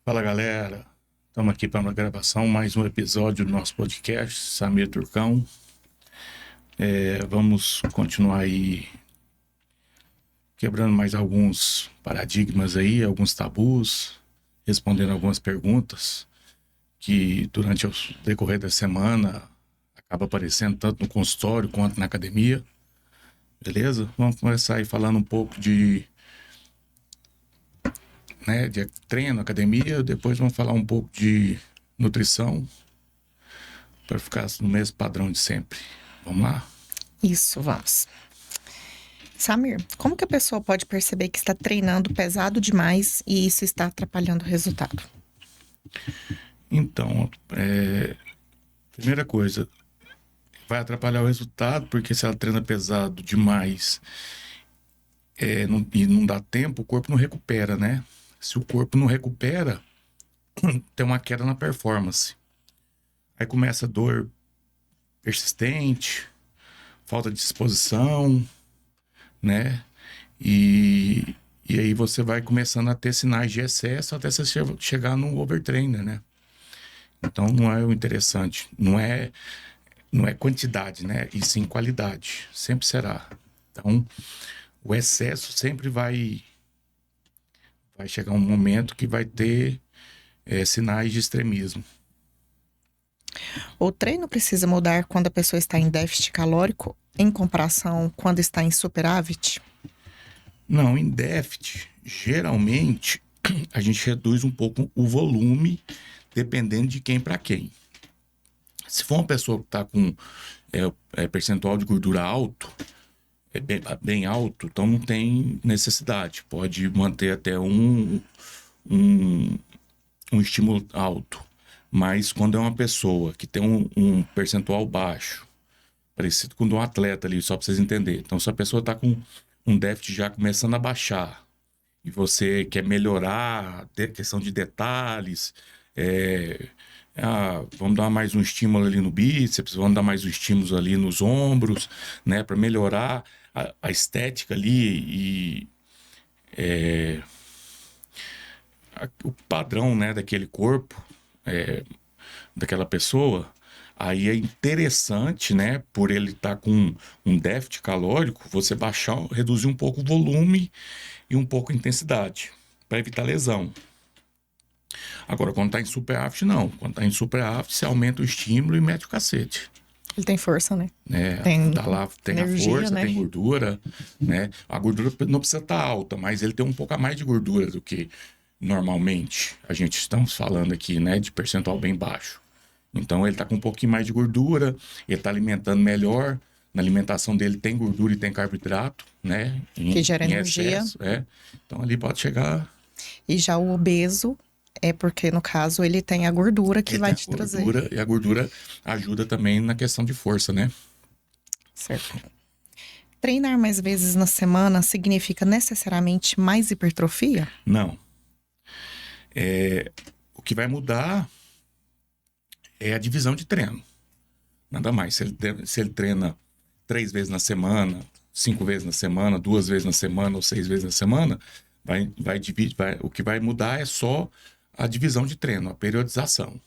Fala galera, estamos aqui para uma gravação, mais um episódio do nosso podcast, Samir Turcão. Vamos continuar aí quebrando mais alguns paradigmas aí, alguns tabus, respondendo algumas perguntas que durante o decorrer da semana acaba aparecendo tanto no consultório quanto na academia. Beleza? Vamos começar aí falando um pouco de treino, academia, depois vamos falar um pouco de nutrição, para ficar no mesmo padrão de sempre. Vamos lá? Isso, vamos. Samir, como que a pessoa pode perceber que está treinando pesado demais e isso está atrapalhando o resultado? Então, primeira coisa, vai atrapalhar o resultado, porque se ela treina pesado demais e não dá tempo, o corpo não recupera, né? Se o corpo não recupera, tem uma queda na performance. Aí começa dor persistente, falta de disposição, né? E aí você vai começando a ter sinais de excesso até você chegar no overtrainer, né? Então não é o interessante, não é quantidade, né? E sim qualidade, sempre será. Então o excesso sempre vai chegar um momento que vai ter sinais de extremismo. O treino precisa mudar quando a pessoa está em déficit calórico em comparação quando está em superávit? Não, em déficit, geralmente a gente reduz um pouco o volume, dependendo de quem para quem. Se for uma pessoa que está com percentual de gordura alto, bem alto, então não tem necessidade. Pode manter até um estímulo alto. Mas quando é uma pessoa que tem um percentual baixo, parecido com o de um atleta ali, só para vocês entenderem. Então, se a pessoa está com um déficit já começando a baixar e você quer melhorar a questão de detalhes, vamos dar mais um estímulo ali no bíceps, vamos dar mais um estímulo ali nos ombros, né, para melhorar a estética ali e o padrão, né, daquele corpo, daquela pessoa. Aí é interessante, né, por ele estar com um déficit calórico, você baixar, reduzir um pouco o volume e um pouco a intensidade, para evitar lesão. Agora, quando tá em superávit, não. Quando tá em superávit, você aumenta o estímulo e mete o cacete. Ele tem força, né? Tem energia, a força, né? tem gordura, né? A gordura não precisa estar alta, mas ele tem um pouco a mais de gordura do que normalmente a gente estamos falando aqui, né? De percentual bem baixo. Então, ele tá com um pouquinho mais de gordura, ele tá alimentando melhor. Na alimentação dele tem gordura e tem carboidrato, né? Que gera energia. Excesso, Então, ali pode chegar... E já o obeso é porque, no caso, ele tem a gordura que vai te trazer. E a gordura ajuda também na questão de força, né? Certo. Treinar mais vezes na semana significa necessariamente mais hipertrofia? Não. O que vai mudar é a divisão de treino. Nada mais. Se ele treina 3 vezes na semana, 5 vezes na semana, 2 vezes na semana ou 6 vezes na semana, vai dividir. O que vai mudar é só a divisão de treino, a periodização,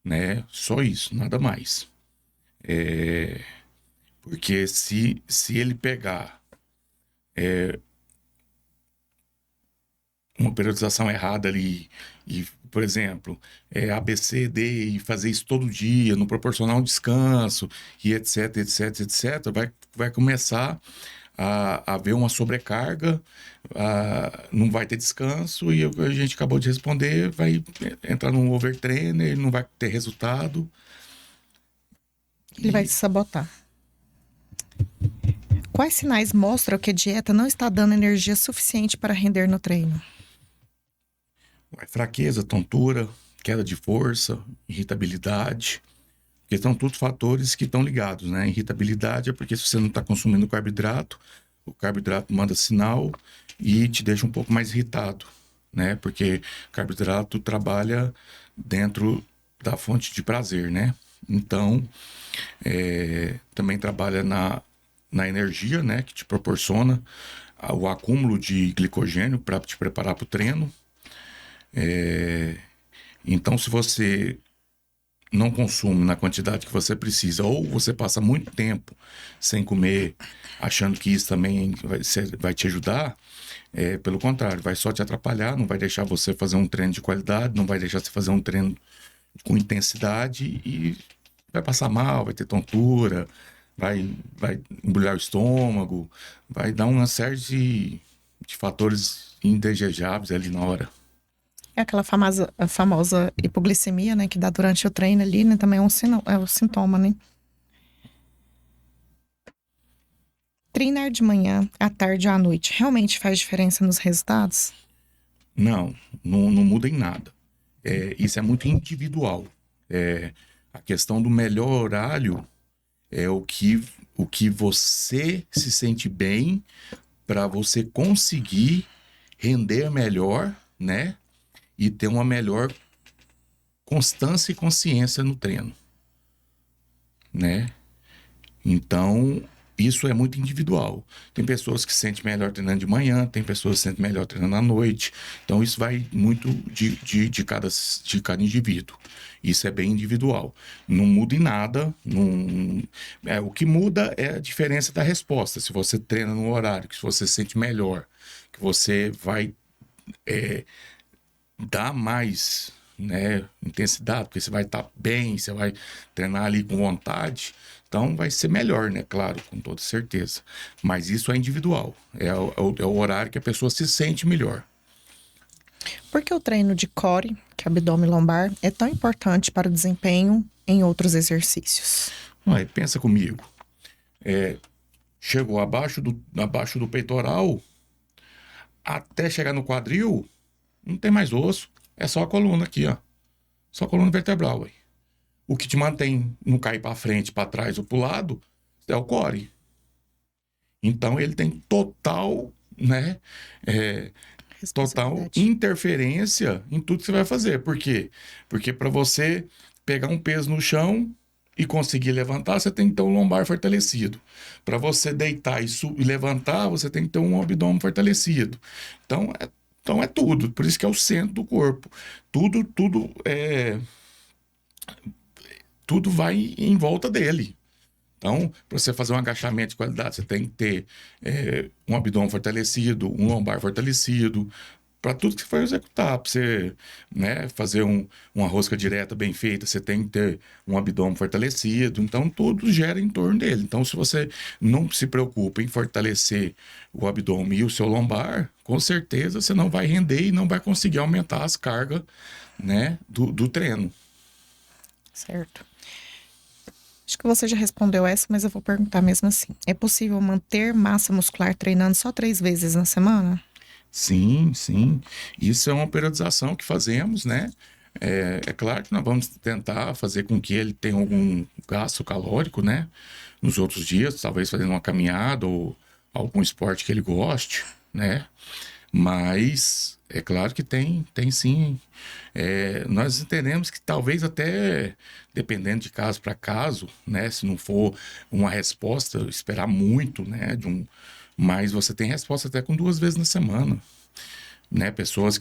né? Só isso, nada mais. Porque se ele pegar uma periodização errada ali e, por exemplo, A, B, C, D e fazer isso todo dia, não proporcionar um descanso e etc, etc, etc, vai começar a haver uma sobrecarga, não vai ter descanso e a gente acabou de responder, vai entrar num overtrainer, não vai ter resultado. Ele vai se sabotar. Quais sinais mostram que a dieta não está dando energia suficiente para render no treino? Fraqueza, tontura, queda de força, irritabilidade, porque são todos fatores que estão ligados, né? Irritabilidade é porque se você não está consumindo carboidrato, o carboidrato manda sinal e te deixa um pouco mais irritado, né? Porque carboidrato trabalha dentro da fonte de prazer, né? Então, também trabalha na energia, né? Que te proporciona o acúmulo de glicogênio para te preparar para o treino. Então, se você não consome na quantidade que você precisa, ou você passa muito tempo sem comer, achando que isso também vai te ajudar, pelo contrário, vai só te atrapalhar, não vai deixar você fazer um treino de qualidade, não vai deixar você fazer um treino com intensidade e vai passar mal, vai ter tontura, vai embrulhar o estômago, vai dar uma série de fatores indesejáveis ali na hora. É aquela a famosa hipoglicemia, né, que dá durante o treino ali, né, também é um sintoma, né? Treinar de manhã, à tarde ou à noite realmente faz diferença nos resultados? Não muda em nada. Isso é muito individual. A questão do melhor horário é o que você se sente bem para você conseguir render melhor, né? E ter uma melhor constância e consciência no treino, né? Então, isso é muito individual. Tem pessoas que se sentem melhor treinando de manhã, tem pessoas que se sentem melhor treinando à noite. Então, isso vai muito de cada indivíduo. Isso é bem individual. Não muda em nada. O que muda é a diferença da resposta. Se você treina no horário, que você se sente melhor, que você vai dar mais, né, intensidade, porque você vai estar bem, você vai treinar ali com vontade, então vai ser melhor, né, claro, com toda certeza. Mas isso é individual, é o horário que a pessoa se sente melhor. Por que o treino de core, que é abdômen e lombar, é tão importante para o desempenho em outros exercícios? Aí, pensa comigo, chegou abaixo do peitoral, até chegar no quadril, não tem mais osso, é só a coluna aqui, ó. Só a coluna vertebral, aí. O que te mantém não cair para frente, para trás ou para o lado é o core. Então ele tem total, né, total interferência em tudo que você vai fazer. Por quê? Porque para você pegar um peso no chão e conseguir levantar, você tem que ter um lombar fortalecido. Para você deitar e levantar, você tem que ter um abdômen fortalecido. Então é tudo. Por isso que é o centro do corpo. Tudo vai em volta dele. Então, para você fazer um agachamento de qualidade, você tem que ter um abdômen fortalecido, um lombar fortalecido, para tudo que você for executar. Para você, né, fazer uma rosca direta bem feita, você tem que ter um abdômen fortalecido. Então, tudo gira em torno dele. Então, se você não se preocupa em fortalecer o abdômen e o seu lombar, com certeza você não vai render e não vai conseguir aumentar as cargas, né, do treino. Certo. Acho que você já respondeu essa, mas eu vou perguntar mesmo assim. É possível manter massa muscular treinando só 3 vezes na semana? Sim, sim. Isso é uma periodização que fazemos, né? É claro que nós vamos tentar fazer com que ele tenha algum gasto calórico, né? Nos outros dias, talvez fazendo uma caminhada ou algum esporte que ele goste, né? Mas é claro que tem sim. Nós entendemos que talvez até, dependendo de caso para caso, né? Se não for uma resposta, esperar muito, né? Mas você tem resposta até com 2 vezes na semana, né? Pessoas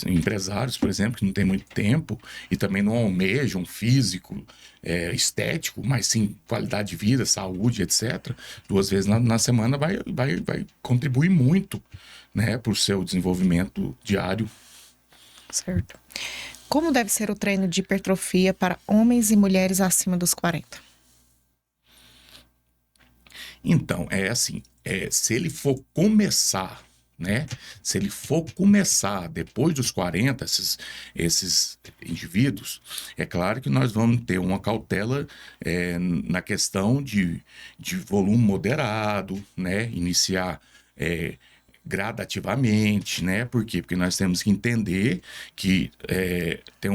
empresários, por exemplo, que não tem muito tempo e também não almejam um físico, estético, mas sim qualidade de vida, saúde, etc. 2 vezes na semana vai contribuir muito, né, para o seu desenvolvimento diário. Certo. Como deve ser o treino de hipertrofia para homens e mulheres acima dos 40? Então, assim, se ele for começar, né? Se ele for começar depois dos 40, esses indivíduos, é claro que nós vamos ter uma cautela na questão de volume moderado, né? Iniciar gradativamente, né? Por quê? Porque nós temos que entender que tem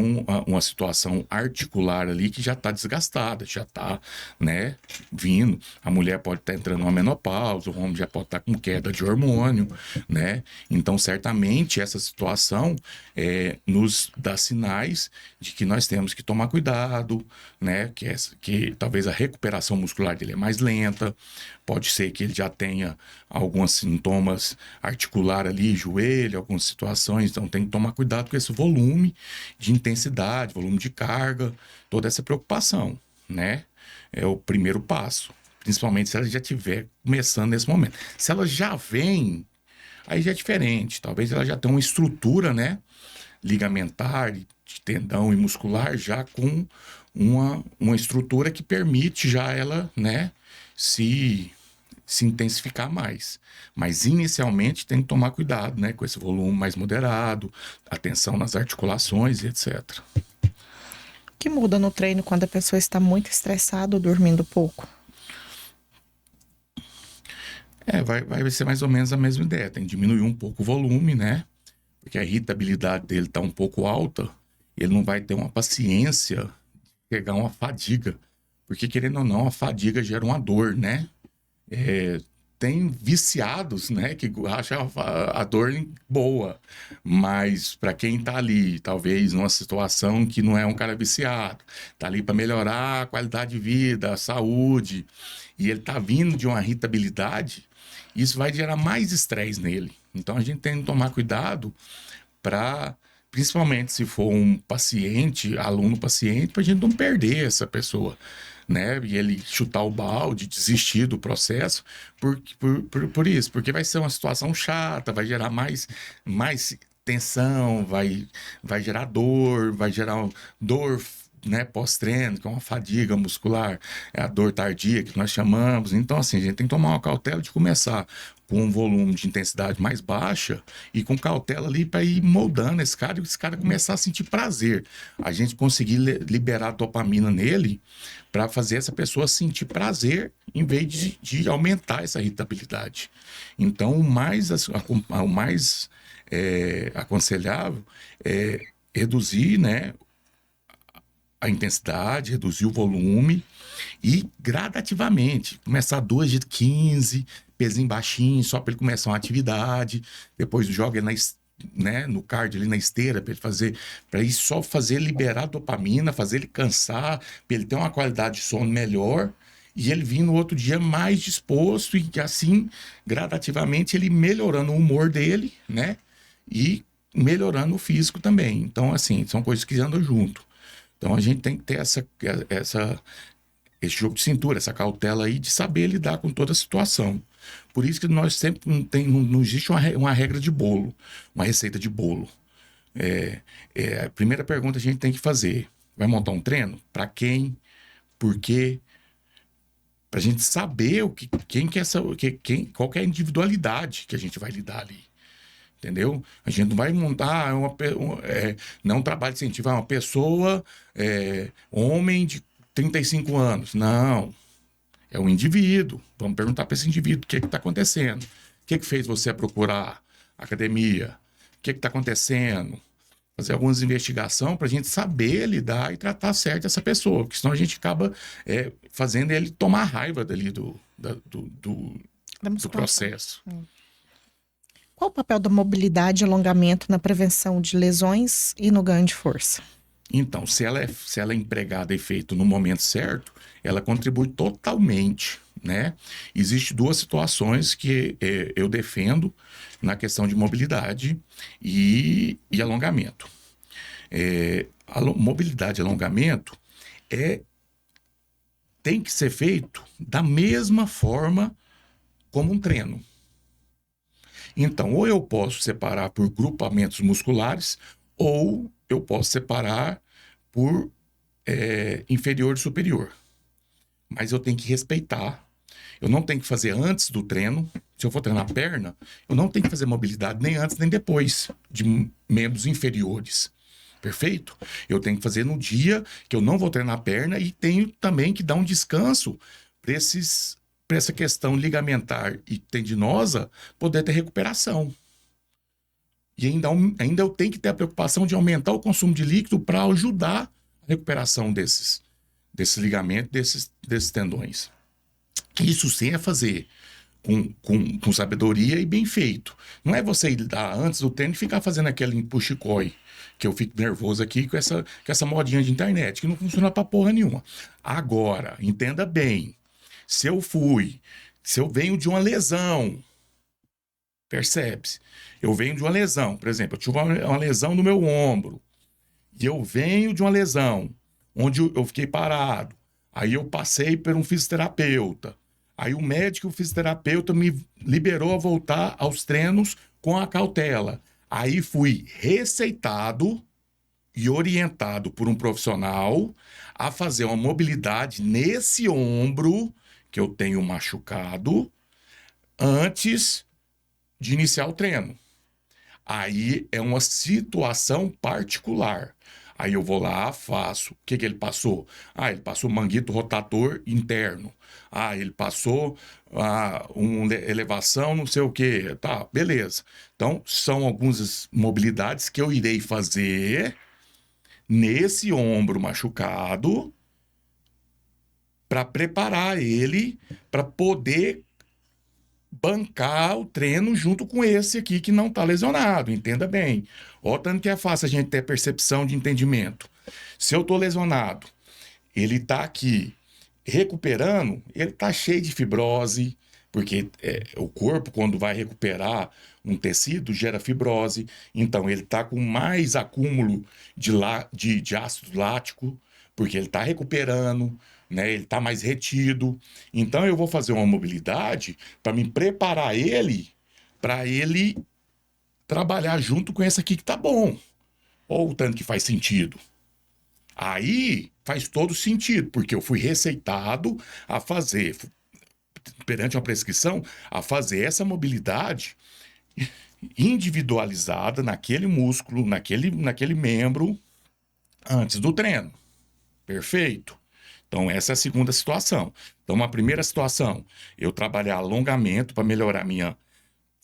uma situação articular ali que já está desgastada, já está, né, vindo. A mulher pode estar entrando numa menopausa, o homem já pode estar com queda de hormônio, né? Então, certamente, essa situação nos dá sinais de que nós temos que tomar cuidado, né? Que talvez a recuperação muscular dele é mais lenta, pode ser que ele já tenha alguns sintomas articular ali, joelho, algumas situações. Então tem que tomar cuidado com esse volume de intensidade, volume de carga, toda essa preocupação, né? É o primeiro passo. Principalmente se ela já estiver começando nesse momento. Se ela já vem, aí já é diferente. Talvez ela já tenha uma estrutura, né? Ligamentar, de tendão e muscular, já com uma estrutura que permite já ela, né? Se intensificar mais. Mas inicialmente tem que tomar cuidado, né? Com esse volume mais moderado, atenção nas articulações e etc. O que muda no treino quando a pessoa está muito estressada ou dormindo pouco? Vai ser mais ou menos a mesma ideia. Tem que diminuir um pouco o volume, né? Porque a irritabilidade dele está um pouco alta. Ele não vai ter uma paciência de pegar uma fadiga. Porque, querendo ou não, a fadiga gera uma dor, né? Tem viciados, né, que acham a dor boa, mas para quem tá ali, talvez numa situação que não é um cara viciado, tá ali para melhorar a qualidade de vida, a saúde, e ele tá vindo de uma irritabilidade, isso vai gerar mais estresse nele. Então a gente tem que tomar cuidado para, principalmente se for um paciente, aluno paciente, para a gente não perder essa pessoa, né? E ele chutar o balde, desistir do processo por isso, porque vai ser uma situação chata, vai gerar mais tensão, vai gerar dor, vai gerar dor, né, pós-treino, que é uma fadiga muscular, é a dor tardia que nós chamamos. Então, assim, a gente tem que tomar uma cautela de começar com um volume de intensidade mais baixa e com cautela ali para ir moldando esse cara e esse cara começar a sentir prazer. A gente conseguir liberar dopamina nele para fazer essa pessoa sentir prazer em vez de aumentar essa irritabilidade. Então, o mais aconselhável é reduzir, né, a intensidade, reduzir o volume e gradativamente começar 2 de 15, pezinho baixinho, só para ele começar uma atividade, depois joga ele né, no cardio ali na esteira para ele só fazer liberar dopamina, fazer ele cansar, para ele ter uma qualidade de sono melhor e ele vir no outro dia mais disposto e assim gradativamente ele melhorando o humor dele, né, e melhorando o físico também. Então assim, são coisas que andam junto. Então a gente tem que ter esse jogo de cintura, essa cautela aí de saber lidar com toda a situação. Por isso que nós sempre não existe uma regra de bolo, uma receita de bolo. A primeira pergunta a gente tem que fazer: vai montar um treino? Para quem? Por quê? Para a gente saber qual que é a individualidade que a gente vai lidar ali. Entendeu? A gente não vai montar não é um trabalho científico, é uma pessoa, homem de 35 anos. Não. É um indivíduo. Vamos perguntar para esse indivíduo o que está acontecendo. O que fez você procurar academia? O que está acontecendo? Fazer algumas investigações para a gente saber lidar e tratar certo essa pessoa, porque senão a gente acaba fazendo ele tomar raiva dali do processo. Qual o papel da mobilidade e alongamento na prevenção de lesões e no ganho de força? Então, se ela é empregada e feita no momento certo, ela contribui totalmente, né? Existem 2 situações que eu defendo na questão de mobilidade e alongamento. Mobilidade e alongamento tem que ser feito da mesma forma como um treino. Então, ou eu posso separar por grupamentos musculares, ou eu posso separar por inferior e superior. Mas eu tenho que respeitar. Eu não tenho que fazer antes do treino. Se eu for treinar perna, eu não tenho que fazer mobilidade nem antes nem depois de membros inferiores. Perfeito? Eu tenho que fazer no dia que eu não vou treinar perna e tenho também que dar um descanso para essa questão ligamentar e tendinosa poder ter recuperação. E ainda eu tenho que ter a preocupação de aumentar o consumo de líquido para ajudar a recuperação desses ligamentos, desses tendões. Isso sim é fazer com sabedoria e bem feito. Não é você ir antes do treino e ficar fazendo aquele push-coi, que eu fico nervoso aqui com essa modinha de internet, que não funciona pra porra nenhuma. Agora, entenda bem, se eu venho de uma lesão, Percebe-se. Eu venho de uma lesão, por exemplo, eu tive uma lesão no meu ombro. E eu venho de uma lesão onde eu fiquei parado. Aí eu passei por um fisioterapeuta. Aí o médico e o fisioterapeuta me liberou a voltar aos treinos com a cautela. Aí fui receitado e orientado por um profissional a fazer uma mobilidade nesse ombro que eu tenho machucado antes de iniciar o treino. Aí é uma situação particular. Aí eu vou lá, faço. O que ele passou? Ah, ele passou manguito rotator interno. Ah, ele passou uma elevação, não sei o quê. Tá, beleza. Então, são algumas mobilidades que eu irei fazer nesse ombro machucado para preparar ele para poder bancar o treino junto com esse aqui que não está lesionado, entenda bem. Olha tanto que é fácil a gente ter percepção de entendimento. Se eu estou lesionado, ele está aqui recuperando, ele está cheio de fibrose, porque o corpo, quando vai recuperar um tecido, gera fibrose, então ele está com mais acúmulo de ácido lático, porque ele está recuperando, né? Ele está mais retido. Então eu vou fazer uma mobilidade para me preparar ele para ele trabalhar junto com esse aqui que tá bom. Ou o tanto que faz sentido. Aí faz todo sentido, porque eu fui receitado a fazer, perante uma prescrição, a fazer essa mobilidade individualizada naquele músculo, naquele membro, antes do treino. Perfeito? Então, essa é a segunda situação. Então, a primeira situação, eu trabalhar alongamento para melhorar minha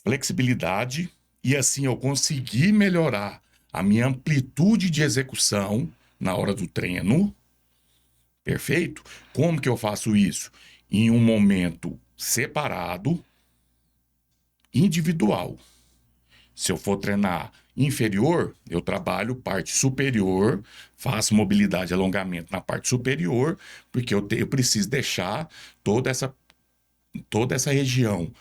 flexibilidade e assim eu conseguir melhorar a minha amplitude de execução na hora do treino. Perfeito? Como que eu faço isso? Em um momento separado, individual. Se eu for treinar inferior, eu trabalho parte superior, faço mobilidade e alongamento na parte superior, porque eu preciso deixar toda essa região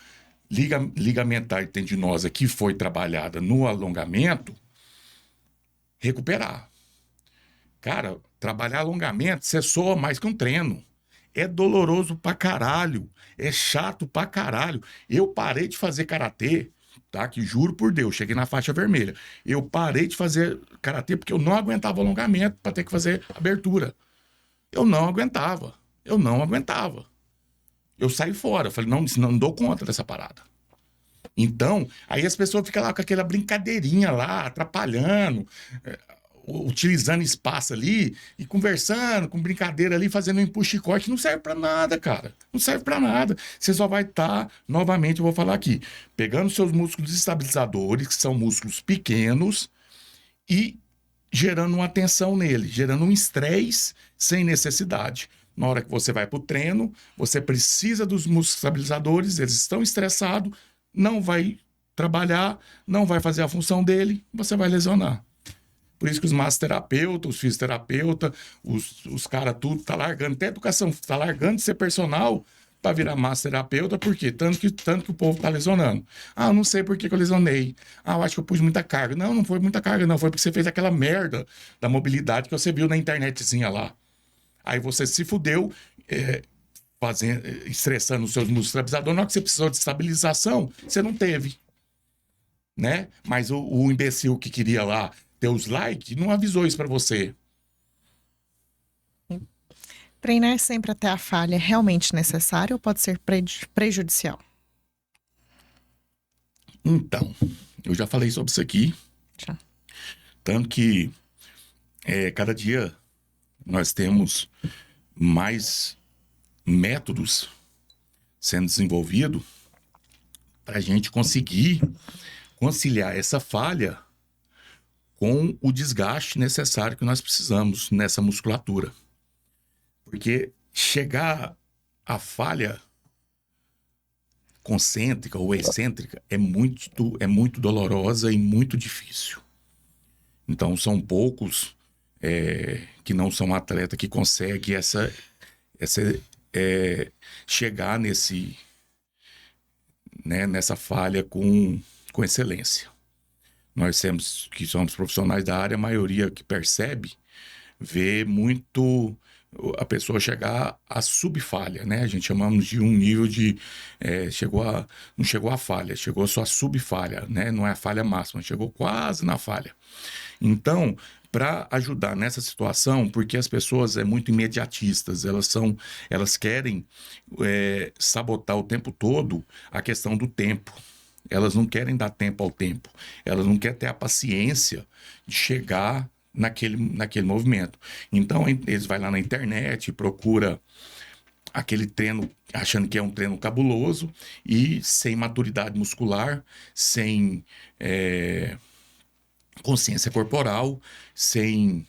ligamentar e tendinosa que foi trabalhada no alongamento, recuperar. Cara, trabalhar alongamento, você soa mais que um treino. É doloroso pra caralho. É chato pra caralho. Eu parei de fazer karatê, tá? Que juro por Deus, cheguei na faixa vermelha. Eu parei de fazer karatê porque eu não aguentava alongamento pra ter que fazer abertura. Eu não aguentava. Eu não aguentava. Eu saí fora. Eu falei, não dou conta dessa parada. Então, aí as pessoas ficam lá com aquela brincadeirinha lá, atrapalhando, utilizando espaço ali e conversando, com brincadeira ali, fazendo um empuxo e corte. Não serve pra nada, cara. Não serve pra nada. Você só vai estar, novamente, eu vou falar aqui, pegando seus músculos estabilizadores, que são músculos pequenos, e gerando uma tensão nele, gerando um estresse sem necessidade. Na hora que você vai para o treino, você precisa dos músculos estabilizadores, eles estão estressados, não vai trabalhar, não vai fazer a função dele, você vai lesionar. Por isso que os massoterapeutas, os fisioterapeutas, os caras tudo, tá largando, até a educação, tá largando de ser personal para virar massoterapeuta, por quê? Tanto que o povo tá lesionando. Ah, eu não sei por que eu lesionei. Ah, eu acho que eu pus muita carga. Não, não foi muita carga, não. Foi porque você fez aquela merda da mobilidade que você viu na internetzinha lá. Aí você se fudeu, estressando os seus músculos estabilizadores. Na hora que você precisou de estabilização, você não teve. Né? Mas o imbecil que queria lá ter os likes não avisou isso para você. Treinar sempre até a falha é realmente necessário ou pode ser prejudicial? Então, eu já falei sobre isso aqui. Já. Tanto que cada dia nós temos mais métodos sendo desenvolvidos para a gente conseguir conciliar essa falha com o desgaste necessário que nós precisamos nessa musculatura. Porque chegar à falha concêntrica ou excêntrica é muito dolorosa e muito difícil. Então, são poucos que não são atleta que conseguem chegar nessa falha com com excelência. Nós temos, que somos profissionais da área, a maioria que percebe, vê muito a pessoa chegar à subfalha, né? A gente chamamos de um nível de... não chegou à falha, chegou só à subfalha, né? Não é a falha máxima, chegou quase na falha. Então, para ajudar nessa situação, porque as pessoas muito imediatistas, elas querem sabotar o tempo todo a questão do tempo. Elas não querem dar tempo ao tempo. Elas não querem ter a paciência de chegar naquele movimento. Então, eles vão lá na internet, procura aquele treino, achando que é um treino cabuloso, e sem maturidade muscular, sem consciência corporal, sem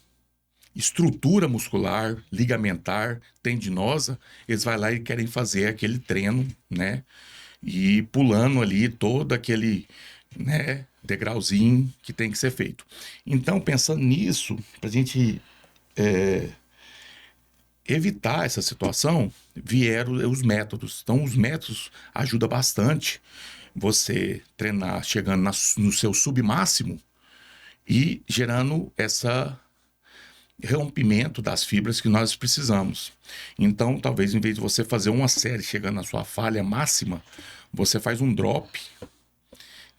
estrutura muscular, ligamentar, tendinosa, eles vão lá e querem fazer aquele treino, né? E pulando ali todo aquele, né, degrauzinho que tem que ser feito. Então, pensando nisso, para a gente evitar essa situação, vieram os métodos. Então, os métodos ajudam bastante você treinar chegando no seu submáximo e gerando essa rompimento das fibras que nós precisamos. Então, talvez, em vez de você fazer uma série chegando na sua falha máxima, você faz um drop,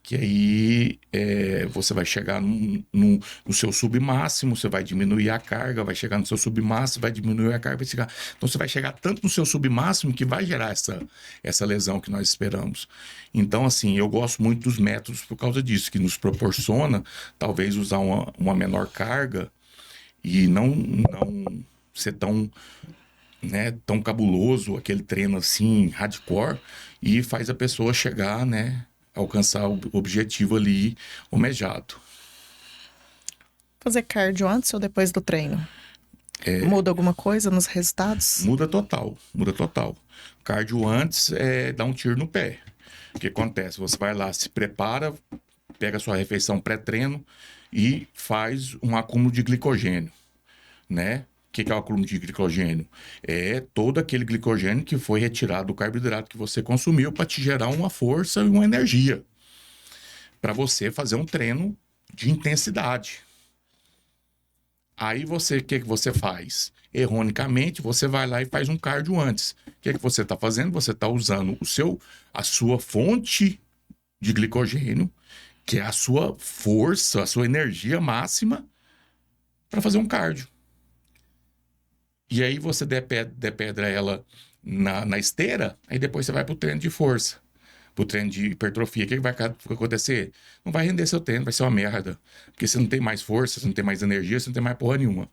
que aí você vai chegar no seu submáximo, você vai diminuir a carga, vai chegar no seu submáximo, vai diminuir a carga, vai chegar... Então, você vai chegar tanto no seu submáximo que vai gerar essa lesão que nós esperamos. Então, assim, eu gosto muito dos métodos por causa disso, que nos proporciona, talvez, usar uma menor carga e não ser tão, né, tão cabuloso, aquele treino assim, hardcore, e faz a pessoa chegar, né, alcançar o objetivo ali almejado. Fazer cardio antes ou depois do treino? Muda alguma coisa nos resultados? Muda total, muda total. Cardio antes dá um tiro no pé. O que acontece? Você vai lá, se prepara, pega a sua refeição pré-treino e faz um acúmulo de glicogênio, né? O que é o acúmulo de glicogênio? É todo aquele glicogênio que foi retirado do carboidrato que você consumiu para te gerar uma força e uma energia para você fazer um treino de intensidade. Aí o que você faz? Erronicamente, você vai lá e faz um cardio antes. O que você está fazendo? Você está usando a sua fonte de glicogênio, que é a sua força, a sua energia máxima, para fazer um cardio. E aí você depedra ela na esteira, aí depois você vai para o treino de força, para o treino de hipertrofia. O que vai acontecer? Não vai render seu treino, vai ser uma merda. Porque você não tem mais força, você não tem mais energia, você não tem mais porra nenhuma.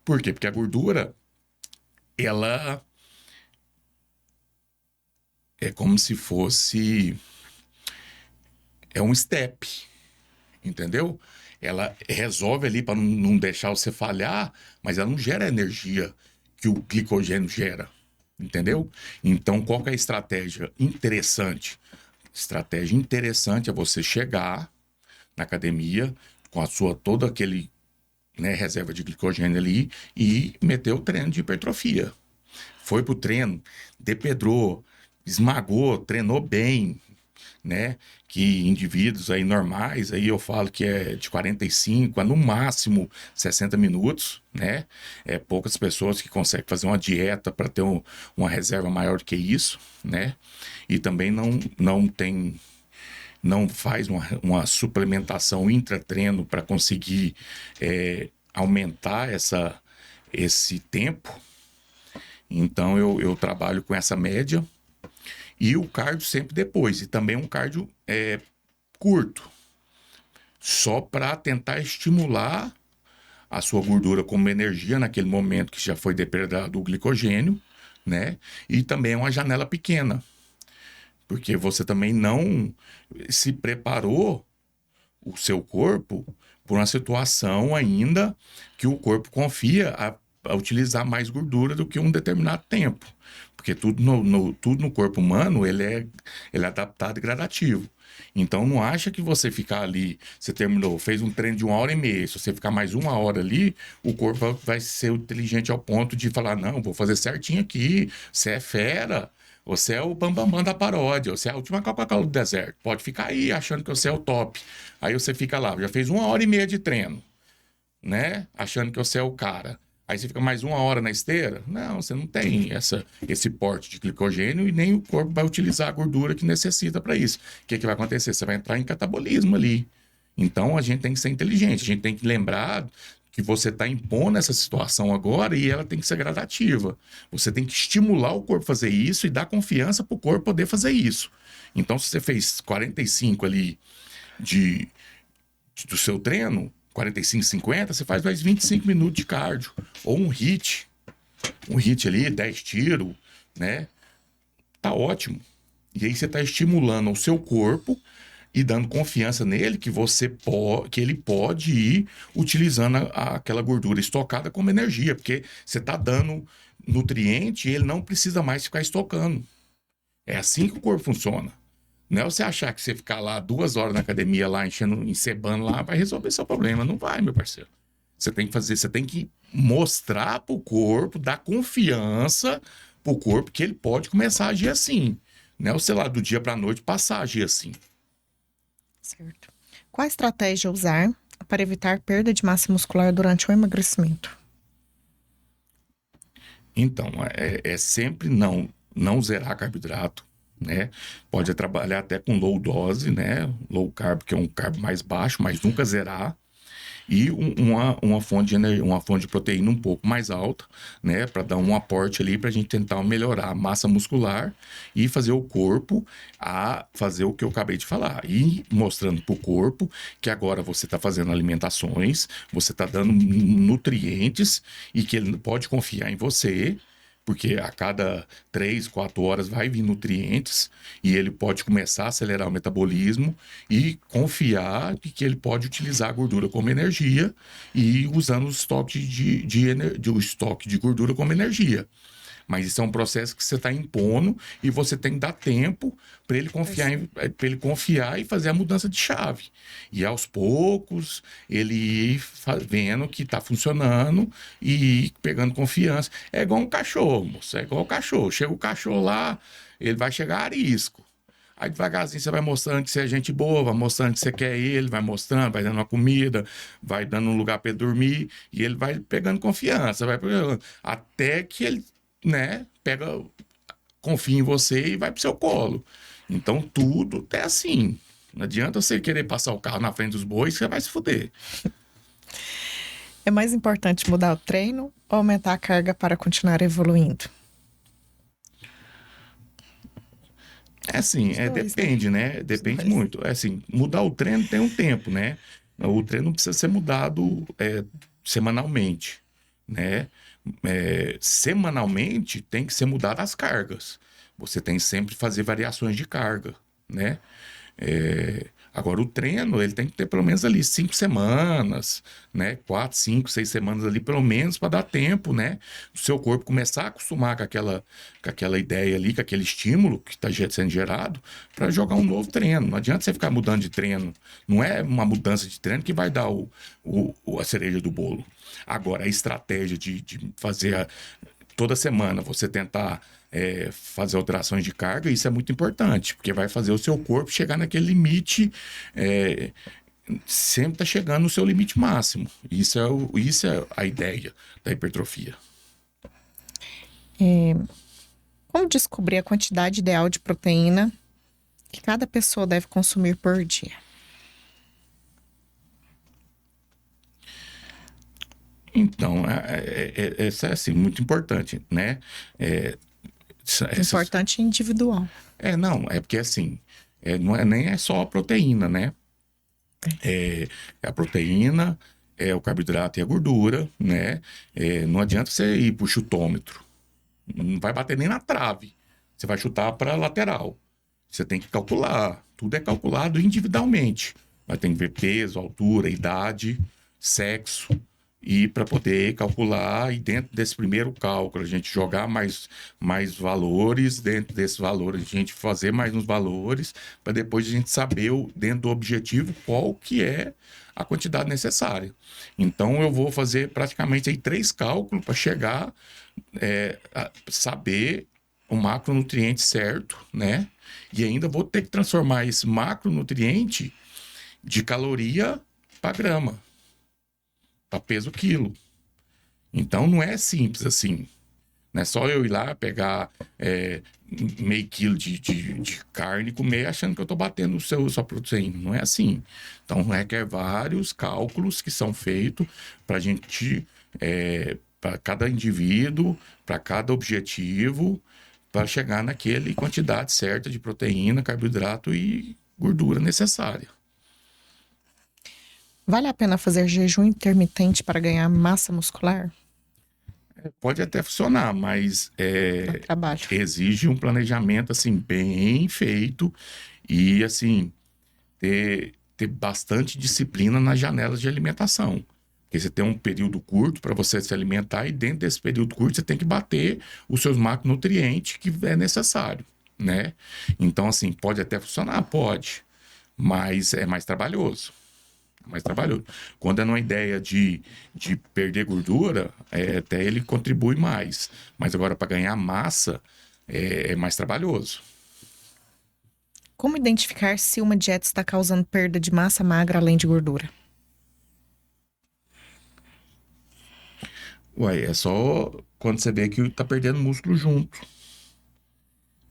Por quê? Porque a gordura, ela é como se fosse... É um step, entendeu? Ela resolve ali para não deixar você falhar, mas ela não gera a energia que o glicogênio gera, entendeu? Então, qual que é a estratégia interessante? Estratégia interessante é você chegar na academia com a sua toda aquele, né, reserva de glicogênio ali e meter o treino de hipertrofia. Foi pro treino, depedrou, esmagou, treinou bem, né? Que indivíduos aí normais, aí eu falo que é de 45 a no máximo 60 minutos, né? Poucas pessoas que conseguem fazer uma dieta para ter uma reserva maior que isso, né? E também não faz uma suplementação intratreino para conseguir aumentar esse tempo. Então eu trabalho com essa média. E o cardio sempre depois. E também um cardio curto. Só para tentar estimular a sua gordura como energia naquele momento que já foi depredado o glicogênio, né? E também é uma janela pequena. Porque você também não se preparou o seu corpo por uma situação ainda que o corpo confia a utilizar mais gordura do que um determinado tempo. Porque tudo no corpo humano, ele é adaptado e gradativo. Então, não acha que você ficar ali, você terminou, fez um treino de 1h30, se você ficar mais 1 hora ali, o corpo vai ser inteligente ao ponto de falar, não, vou fazer certinho aqui, você é fera, Você é o bambambam da paródia, você é a última Coca-Cola do deserto. Pode ficar aí achando que você é o top. Aí você fica lá, já fez 1 hora e meia de treino, né? Achando que você é o cara. Aí você fica mais 1 hora na esteira? Não, você não tem esse porte de glicogênio e nem o corpo vai utilizar a gordura que necessita para isso. O que vai acontecer? Você vai entrar em catabolismo ali. Então a gente tem que ser inteligente, a gente tem que lembrar que você está impondo essa situação agora e ela tem que ser gradativa. Você tem que estimular o corpo a fazer isso e dar confiança para o corpo poder fazer isso. Então, se você fez 45 ali de, do seu treino, 45, 50, você faz mais 25 minutos de cardio. Ou um hit ali, 10 tiros, né? Tá ótimo. E aí você está estimulando o seu corpo e dando confiança nele que ele pode ir utilizando aquela gordura estocada como energia, porque você está dando nutriente e ele não precisa mais ficar estocando. É assim que o corpo funciona. Não é você achar que você ficar lá 2 horas na academia, lá encebando lá, vai resolver seu problema. Não vai, meu parceiro. Você tem que mostrar pro corpo, dar confiança pro corpo que ele pode começar a agir assim. Não é, sei lá, do dia pra noite passar a agir assim. Certo. Qual estratégia usar para evitar perda de massa muscular durante o emagrecimento? Então, é sempre não zerar carboidrato, né? Pode trabalhar até com low dose, né? Low carb, que é um carbo mais baixo, mas nunca zerar. E uma fonte de proteína um pouco mais alta, né? Para dar um aporte ali para a gente tentar melhorar a massa muscular e fazer o corpo a fazer o que eu acabei de falar. E mostrando para o corpo que agora você está fazendo alimentações, você está dando nutrientes e que ele pode confiar em você, porque a cada 3, 4 horas vai vir nutrientes e ele pode começar a acelerar o metabolismo e confiar de que ele pode utilizar a gordura como energia e usando o estoque o estoque de gordura como energia. Mas isso é um processo que você está impondo e você tem que dar tempo para ele para ele confiar e fazer a mudança de chave. E aos poucos ele ir vendo que está funcionando e ir pegando confiança. É igual um cachorro, moço. É igual o cachorro. Chega o cachorro lá, ele vai chegar a arisco. Aí devagarzinho você vai mostrando que você é gente boa, vai mostrando que você quer ele, vai mostrando, vai dando uma comida, vai dando um lugar para ele dormir, e ele vai pegando confiança, vai pegando, até que ele, né, confia em você e vai pro seu colo. Então tudo é assim. Não adianta você querer passar o carro na frente dos bois, você vai se fuder. É mais importante mudar o treino ou aumentar a carga para continuar evoluindo? É assim, Os dois, né? depende, né? Depende dois. muito. É assim, mudar o treino tem um tempo, né? O treino não precisa ser mudado semanalmente, né? Semanalmente tem que ser mudado as cargas. Você tem sempre que fazer variações de carga, né? Agora, o treino, ele tem que ter pelo menos ali 5 semanas, né? 4, 5, 6 semanas ali, pelo menos, para dar tempo, né? Do seu corpo começar a acostumar com aquela ideia ali, com aquele estímulo que está sendo gerado, para jogar um novo treino. Não adianta você ficar mudando de treino. Não é uma mudança de treino que vai dar a cereja do bolo. Agora, a estratégia de fazer toda semana você tentar fazer alterações de carga, isso é muito importante, porque vai fazer o seu corpo chegar naquele limite, sempre está chegando no seu limite máximo. Isso é a ideia da hipertrofia. Como descobrir a quantidade ideal de proteína que cada pessoa deve consumir por dia? Então, isso é assim, muito importante, né? Importante e individual. Não, é porque assim, não nem é só a proteína, né? É a proteína, é o carboidrato e a gordura, né? Não adianta você ir pro chutômetro. Não vai bater nem na trave. Você vai chutar para lateral. Você tem que calcular. Tudo é calculado individualmente. Mas tem que ver peso, altura, idade, sexo. E para poder calcular, e dentro desse primeiro cálculo, a gente jogar mais valores, dentro desses valores, a gente fazer mais uns valores, para depois a gente saber, dentro do objetivo, qual que é a quantidade necessária. Então, eu vou fazer praticamente aí 3 cálculos para chegar a saber o macronutriente certo, né? E ainda vou ter que transformar esse macronutriente de caloria para grama, para peso quilo. Então não é simples assim. Não é só eu ir lá pegar meio quilo de carne e comer achando que eu estou batendo sua proteína. Não é assim. Então requer vários cálculos que são feitos para a gente, para cada indivíduo, para cada objetivo, para chegar naquela quantidade certa de proteína, carboidrato e gordura necessária. Vale a pena fazer jejum intermitente para ganhar massa muscular? Pode até funcionar, mas Dá trabalho. exige um planejamento assim bem feito e assim ter bastante disciplina nas janelas de alimentação. Porque você tem um período curto para você se alimentar e dentro desse período curto você tem que bater os seus macronutrientes que é necessário, né? Então assim, pode até funcionar, pode, mas é mais trabalhoso. Quando é numa ideia de perder gordura, até ele contribui mais. Mas agora, para ganhar massa, é mais trabalhoso. Como identificar se uma dieta está causando perda de massa magra além de gordura? Ué, é só quando você vê que tá perdendo músculo junto.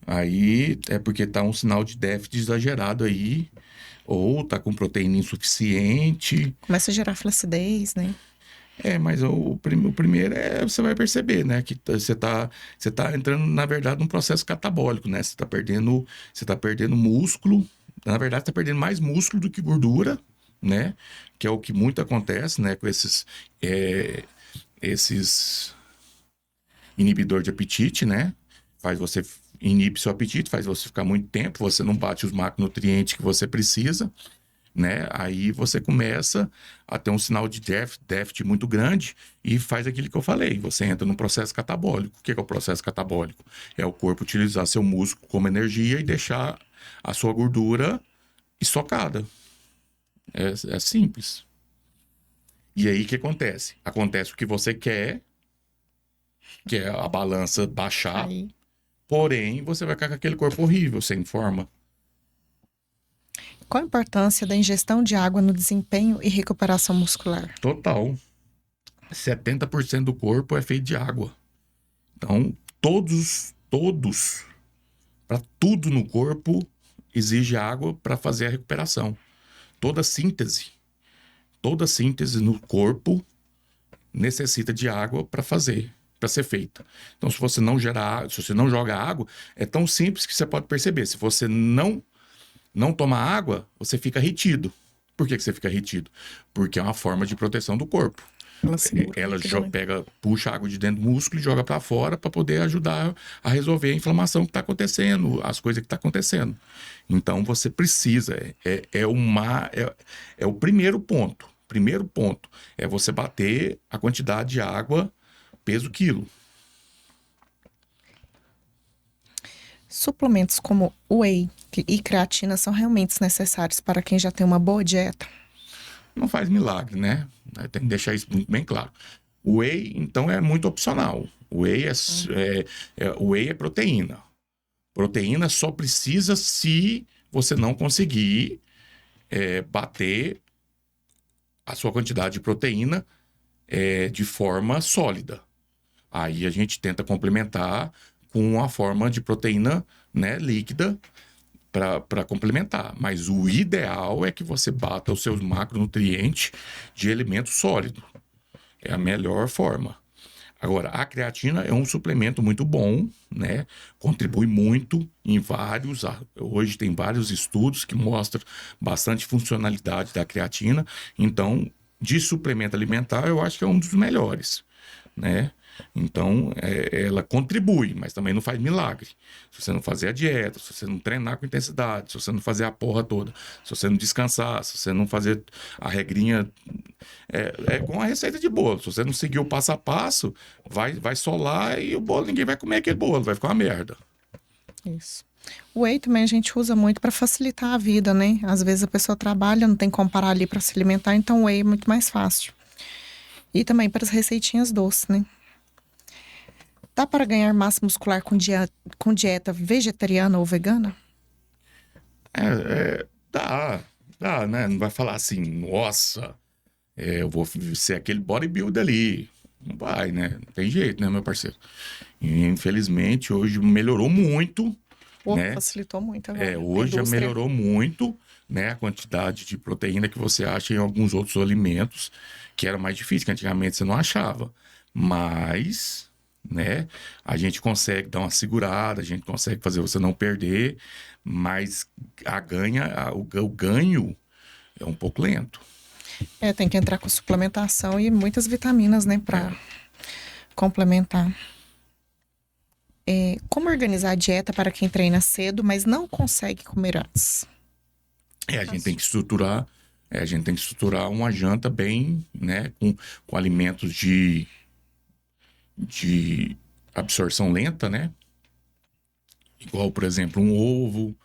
Aí é porque tá um sinal de déficit exagerado aí, ou tá com proteína insuficiente. Começa a gerar flacidez, né? Mas o primeiro você vai perceber, né? Que você tá entrando, na verdade, num processo catabólico, né? Você tá perdendo músculo. Na verdade, você tá perdendo mais músculo do que gordura, né? Que é o que muito acontece, né? Com esses inibidor de apetite, né? Inibe seu apetite, faz você ficar muito tempo, você não bate os macronutrientes que você precisa, né? Aí você começa a ter um sinal de déficit muito grande e faz aquilo que eu falei. Você entra num processo catabólico. O que é o processo catabólico? É o corpo utilizar seu músculo como energia e deixar a sua gordura estocada. É simples. E aí o que acontece? Acontece o que você quer, que é a balança baixar, Aí. porém você vai ficar com aquele corpo horrível, sem forma. Qual a importância da ingestão de água no desempenho e recuperação muscular? Total. 70% do corpo é feito de água. Então, para tudo no corpo, exige água para fazer a recuperação. Toda síntese no corpo necessita de água para ser feita. Então, se você não joga água, é tão simples que você pode perceber. Se você não toma água, você fica retido. Por que você fica retido? Porque é uma forma de proteção do corpo. Ela puxa água de dentro do músculo e joga para fora para poder ajudar a resolver a inflamação que está acontecendo, as coisas que estão acontecendo. Então você precisa, é o primeiro ponto. Primeiro ponto é você bater a quantidade de água peso quilo. Suplementos como whey e creatina são realmente necessários para quem já tem uma boa dieta? Não faz milagre, né? Tem que deixar isso muito bem claro. O whey, então, é muito opcional. O whey é proteína. Proteína só precisa se você não conseguir bater a sua quantidade de proteína de forma sólida. Aí a gente tenta complementar com a forma de proteína, né, líquida para complementar. Mas o ideal é que você bata os seus macronutrientes de alimento sólido. É a melhor forma. Agora, a creatina é um suplemento muito bom, né? Contribui muito em vários. Hoje tem vários estudos que mostram bastante funcionalidade da creatina. Então, de suplemento alimentar, eu acho que é um dos melhores, né? Então, ela contribui, mas também não faz milagre. Se você não fazer a dieta, se você não treinar com intensidade, se você não fazer a porra toda, se você não descansar, se você não fazer a regrinha... É com a receita de bolo. Se você não seguir o passo a passo, vai solar e o bolo, ninguém vai comer aquele bolo, vai ficar uma merda. Isso. O whey também a gente usa muito para facilitar a vida, né? Às vezes a pessoa trabalha, não tem como parar ali para se alimentar, então o whey é muito mais fácil. E também para as receitinhas doces, né? Dá para ganhar massa muscular com dieta vegetariana ou vegana? Dá, né? Não vai falar assim, nossa, eu vou ser aquele bodybuilder ali. Não vai, né? Não tem jeito, né, meu parceiro? E, infelizmente, hoje melhorou muito, Pô, né? facilitou muito agora. A Hoje já indústria. melhorou muito, né? A quantidade de proteína que você acha em alguns outros alimentos, que era mais difícil, que antigamente você não achava. Mas, né? A gente consegue dar uma segurada, a gente consegue fazer você não perder, mas o ganho é um pouco lento. Tem que entrar com suplementação e muitas vitaminas, né, para complementar. Como organizar a dieta para quem treina cedo, mas não consegue comer antes? A gente tem que estruturar, a gente tem que estruturar uma janta bem, né? Com alimentos de absorção lenta, né? Igual, por exemplo, um ovo,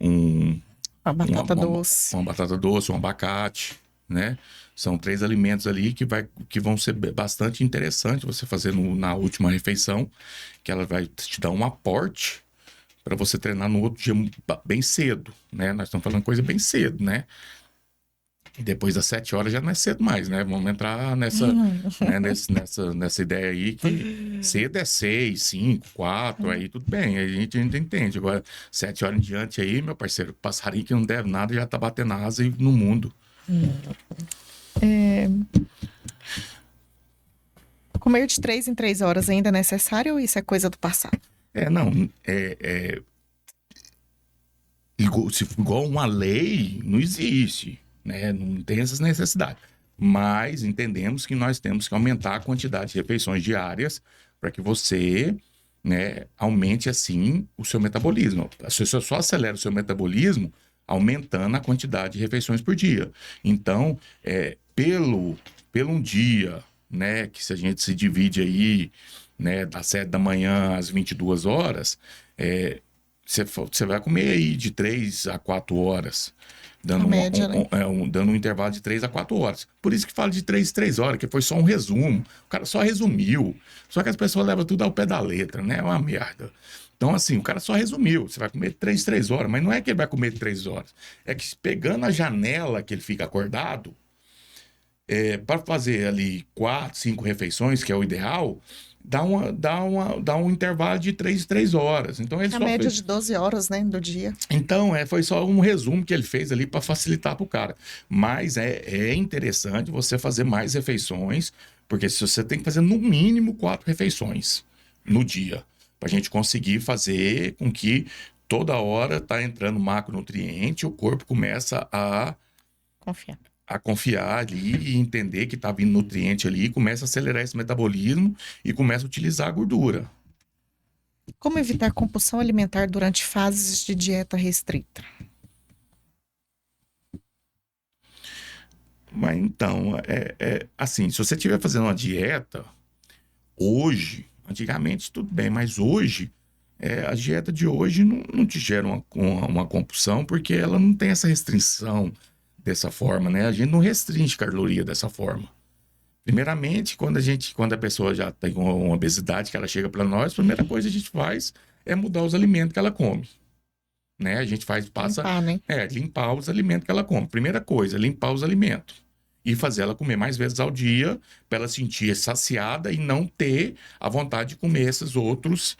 um, A batata doce. uma batata doce, um abacate, né? São 3 alimentos ali que vão ser bastante interessantes você fazer na última refeição, que ela vai te dar um aporte para você treinar no outro dia bem cedo, né? Nós estamos falando coisa bem cedo, né? E depois das 7 horas já não é cedo mais, né? Vamos entrar né, nessa ideia aí que cedo é 6, 5, 4, aí tudo bem, aí a gente ainda entende. Agora, 7 horas em diante aí, meu parceiro, passarinho que não deve nada já tá batendo asa no mundo. Comer de 3 em 3 horas ainda é necessário ou isso é coisa do passado? Não, se for igual uma lei, não existe, né? Não tem essas necessidades. Mas entendemos que nós temos que aumentar a quantidade de refeições diárias para que você, né, aumente assim o seu metabolismo. Você só acelera o seu metabolismo aumentando a quantidade de refeições por dia. Então, pelo um dia, né, que se a gente se divide aí, né, das 7 da manhã às 22 horas, você vai comer aí de 3 a 4 horas, dando, A média, né? dando um intervalo de 3 a 4 horas. Por isso que fala de 3 horas, que foi só um resumo. O cara só resumiu. Só que as pessoas levam tudo ao pé da letra, né? É uma merda. Então, assim, o cara só resumiu. Você vai comer 3 horas, mas não é que ele vai comer 3 horas. É que pegando a janela que ele fica acordado, para fazer ali 4, 5 refeições, que é o ideal, dá um intervalo de 3 horas. Então ele A só média fez. de 12 horas, né, do dia. Então, foi só um resumo que ele fez ali para facilitar para o cara. Mas é interessante você fazer mais refeições, porque se você tem que fazer no mínimo 4 refeições no dia, para a gente conseguir fazer com que toda hora tá entrando macronutriente, o corpo começa Confia. a confiar ali e entender que tá vindo nutriente ali, começa a acelerar esse metabolismo e começa a utilizar a gordura. Como evitar compulsão alimentar durante fases de dieta restrita? Mas então, assim, se você estiver fazendo uma dieta, hoje, antigamente tudo bem, mas hoje, a dieta de hoje não te gera uma compulsão, porque ela não tem essa restrição dessa forma, né? A gente não restringe caloria dessa forma. Primeiramente, quando a pessoa já tem uma obesidade, que ela chega para nós, a primeira coisa que a gente faz é mudar os alimentos que ela come, né? A gente passa, Limpar, né? limpar os alimentos que ela come. Primeira coisa, limpar os alimentos e fazer ela comer mais vezes ao dia, para ela sentir saciada e não ter a vontade de comer esses outros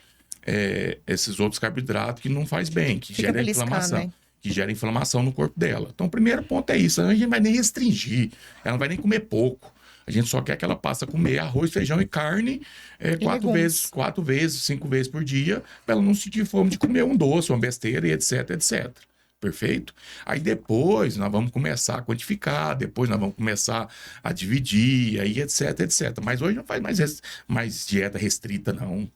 carboidratos que não faz bem, que Fica gera beliscando, inflamação. né? Que gera inflamação no corpo dela. Então, o primeiro ponto é isso. A gente não vai nem restringir. Ela não vai nem comer pouco. A gente só quer que ela passe a comer arroz, feijão e carne legumes. 4 vezes, 5 vezes por dia, para ela não sentir fome de comer um doce, uma besteira e etc, etc. Perfeito? Aí depois nós vamos começar a quantificar, depois nós vamos começar a dividir, aí etc, etc. Mas hoje não faz mais dieta restrita, não.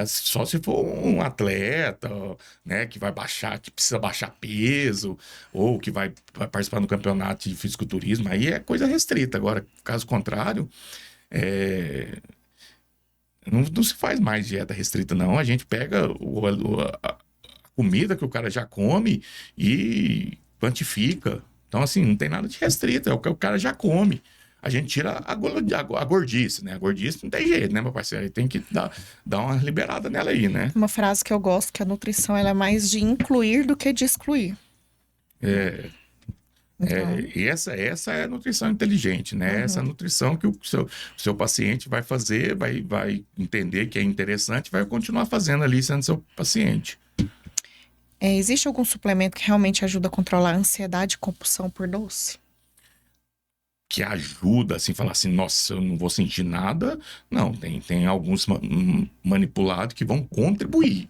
Só se for um atleta, né, que vai baixar, que precisa baixar peso, ou que vai participar do campeonato de fisiculturismo, aí é coisa restrita. Agora, caso contrário, não se faz mais dieta restrita, não. A gente pega a comida que o cara já come e quantifica. Então, assim, não tem nada de restrito, é o que o cara já come. a gente tira a gordice, né? A gordice não tem jeito, né, meu parceiro? Aí tem que dar uma liberada nela aí, né? Uma frase que eu gosto, que a nutrição ela é mais de incluir do que de excluir. Então, E essa é a nutrição inteligente, né? Essa nutrição que o seu paciente vai fazer, vai entender que é interessante, vai continuar fazendo ali sendo seu paciente. existe algum suplemento que realmente ajuda a controlar a ansiedade e compulsão por doce? Que ajuda, assim, falar assim, nossa, eu não vou sentir nada. Não, tem alguns manipulados que vão contribuir,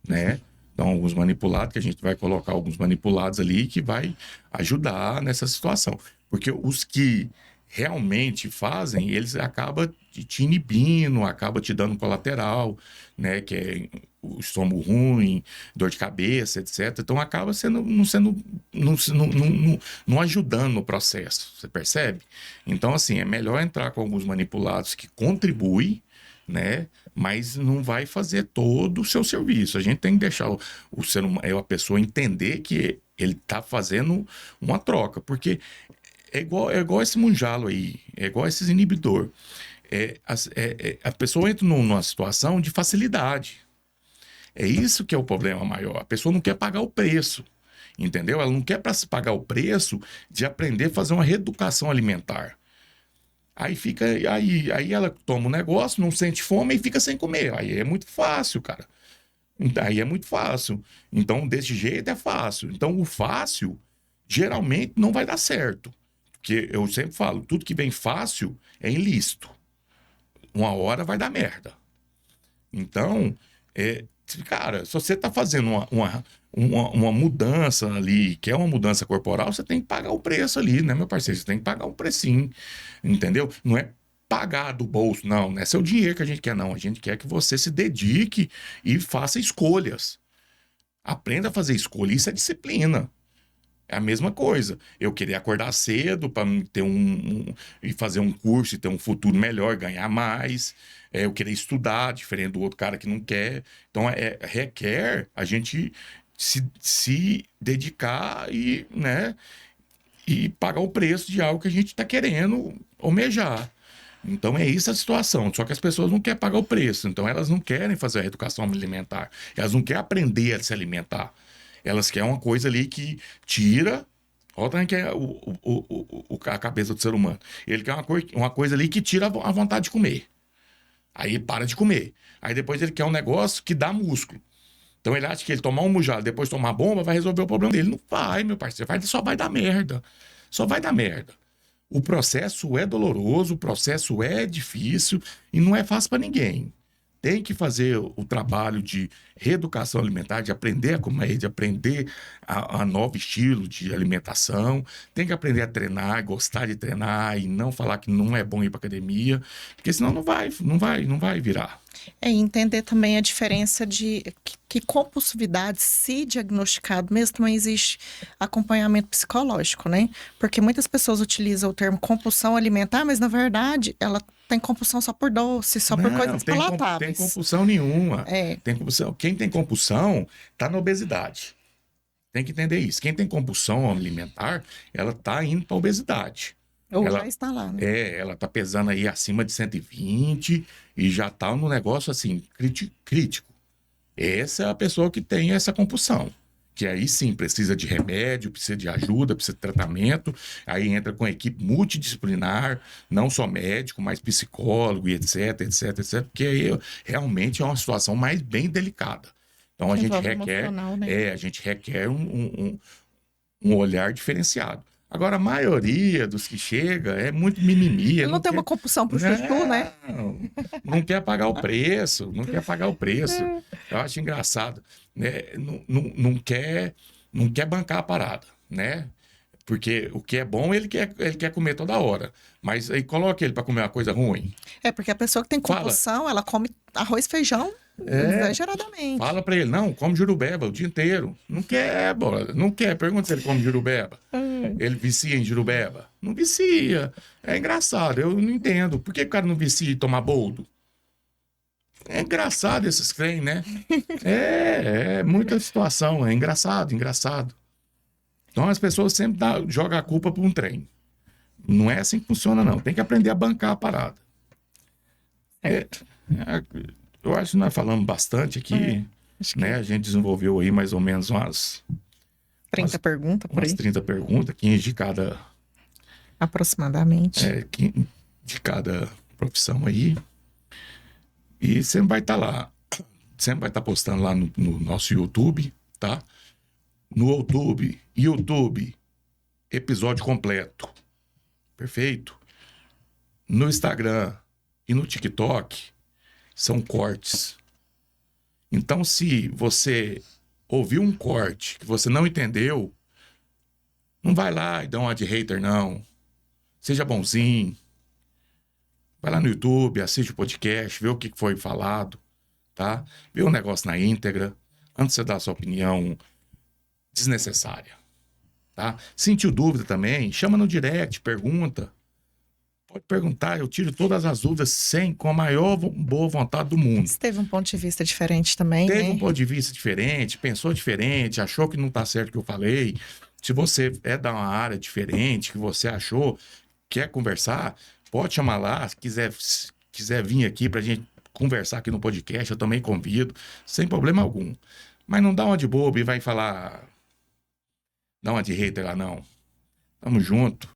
né? Então, alguns manipulados, que a gente vai colocar alguns manipulados ali que vai ajudar nessa situação. Porque os que realmente fazem, eles acabam te inibindo, acabam te dando colateral, né? Que é o estômago ruim, dor de cabeça, etc. Então, acaba não ajudando no processo, você percebe? Então, assim, é melhor entrar com alguns manipulados que contribuem, né? Mas não vai fazer todo o seu serviço. A gente tem que deixar o ser humano, a pessoa entender que ele está fazendo uma troca, porque é igual esse munjalo aí, é igual esses inibidor. A pessoa entra numa situação de facilidade. É isso que é o problema maior. A pessoa não quer pagar o preço, entendeu? Ela não quer para se pagar o preço de aprender a fazer uma reeducação alimentar. Aí ela toma um negócio, não sente fome e fica sem comer. Aí é muito fácil, cara. Aí é muito fácil. Então, desse jeito é fácil. Então, o fácil geralmente não vai dar certo. Porque eu sempre falo, tudo que vem fácil é ilícito. Uma hora vai dar merda. Então, cara, se você está fazendo uma mudança ali, que é uma mudança corporal, você tem que pagar o preço ali, né, meu parceiro? Você tem que pagar um precinho, entendeu? Não é pagar do bolso, não é seu dinheiro que a gente quer, não. A gente quer que você se dedique e faça escolhas. Aprenda a fazer escolha, isso é disciplina. É a mesma coisa. Eu queria acordar cedo para ter e fazer um curso e ter um futuro melhor, ganhar mais. Eu queria estudar, diferente do outro cara que não quer. Então, requer a gente se dedicar e, né, e pagar o preço de algo que a gente está querendo almejar. Então, é isso a situação. Só que as pessoas não querem pagar o preço. Então, elas não querem fazer a educação alimentar. Elas não querem aprender a se alimentar. Elas querem uma coisa ali que tira. Olha que é a cabeça do ser humano. Ele quer uma coisa ali que tira a vontade de comer. Aí para de comer. Aí depois ele quer um negócio que dá músculo. Então ele acha que ele tomar um mujado, depois tomar bomba, vai resolver o problema dele. Não vai, meu parceiro. Só vai dar merda. Só vai dar merda. O processo é doloroso, o processo é difícil e não é fácil para ninguém. Tem que fazer o trabalho de reeducação alimentar, de aprender a comer, de aprender a novo estilo de alimentação. Tem que aprender a treinar, gostar de treinar e não falar que não é bom ir para academia, porque senão não vai virar. Entender também a diferença de que compulsividade, se diagnosticado mesmo, também existe acompanhamento psicológico, né? Porque muitas pessoas utilizam o termo compulsão alimentar, mas na verdade ela tem compulsão só por doce, só por coisas palatáveis. Tem compulsão nenhuma. É. Tem compulsão. Quem tem compulsão está na obesidade. Tem que entender isso. Quem tem compulsão alimentar, ela está indo para a obesidade. Ou Ela, já está lá, né? ela tá pesando aí acima de 120 e já tá no negócio assim, crítico. Essa é a pessoa que tem essa compulsão. Que aí sim precisa de remédio, precisa de ajuda, precisa de tratamento. Aí entra com a equipe multidisciplinar, não só médico, mas psicólogo e etc, etc, etc. Porque aí realmente é uma situação mais bem delicada. Então a gente requer, né? a gente requer um olhar diferenciado. Agora, a maioria dos que chega é muito mimimi. Não tem uma compulsão pro chuchu, né? Não quer pagar o preço, não quer pagar o preço. Eu acho engraçado, né? Não quer bancar a parada, né? Porque o que é bom, ele quer comer toda hora. Mas aí coloca ele para comer uma coisa ruim. Porque a pessoa que tem compulsão, ela come arroz e feijão exageradamente. Fala para ele, não, come jurubeba o dia inteiro. Não quer, bola, não quer. Pergunta se ele come jurubeba. Ele vicia em jurubeba? Não vicia. É engraçado, eu não entendo. Por que o cara não vicia em tomar boldo? É engraçado esses trem, né? É muita situação, é engraçado. Então as pessoas sempre jogam a culpa para um trem. Não é assim que funciona, não. Tem que aprender a bancar a parada. Certo. Eu acho que nós falamos bastante aqui, Acho que né? A gente desenvolveu aí mais ou menos 30 perguntas por umas aí, 30 perguntas, 15 aproximadamente. 15 de cada profissão aí. E sempre vai estar lá. Sempre vai estar postando lá no nosso YouTube, tá? No YouTube, episódio completo. Perfeito? No Instagram e no TikTok são cortes. Então, se você ouviu um corte que você não entendeu, não vai lá e dá uma de hater, não. Seja bonzinho. Vai lá no YouTube, assiste o podcast, vê o que foi falado, tá? Vê o negócio na íntegra, antes de você dar a sua opinião desnecessária, tá? Sentiu dúvida também, chama no direct, pergunta. Pode perguntar, eu tiro todas as dúvidas com a maior boa vontade do mundo. Você teve um ponto de vista diferente também, Teve né? um ponto de vista diferente, pensou diferente, achou que não tá certo o que eu falei. Se você é da uma área diferente, que você achou, quer conversar, pode chamar lá. Se quiser vir aqui pra gente conversar aqui no podcast, eu também convido, sem problema algum. Mas não dá uma de bobo e vai falar, dá uma de hater lá, não. Tamo junto.